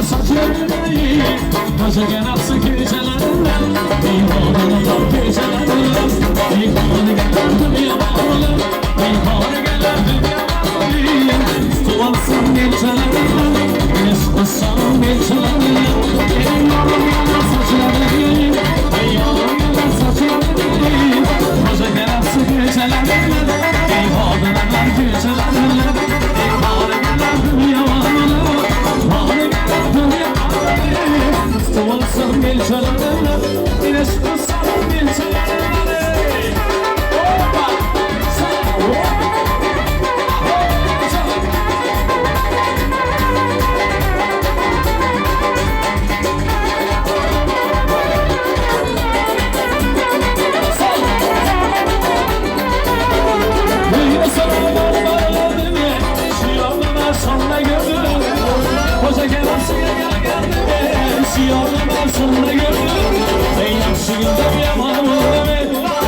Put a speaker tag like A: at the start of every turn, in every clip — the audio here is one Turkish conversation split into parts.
A: saçlarını Koca genapsı gecelerinde İmanlılar gecelerinde İmanlı gelerdim yamanlı İmanlı gelerdim yamanlı Tuvansın gecelerinde Eskusan gecelerinde İmanlı saçlarını İmanlı saçlarını Koca genapsı gecelerinde İmanlılar gecelerinde İmanlı gelerdim yamanlı Tuvansın gecelerinde Eskusan gecelerinde Koca genapsıya geldim Siyahlılar sonuna gördüm En yaxşı gündem yaman oldu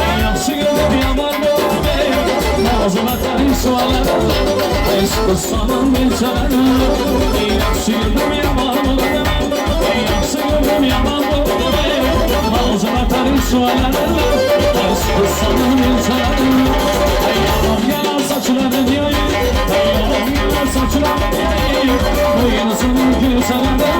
A: En yaxşı gündem yaman oldu Ağzıma tarih sualarım Eskusanın bilçelerim En yaxşı gündem yaman oldu En yaxşı gündem yaman oldu Ağzıma tarih sualarım Eskusanın bilçelerim Yalan yalan saçlarını yayın Yalan yalan saçlarını yayın Boyunuzun güzelinde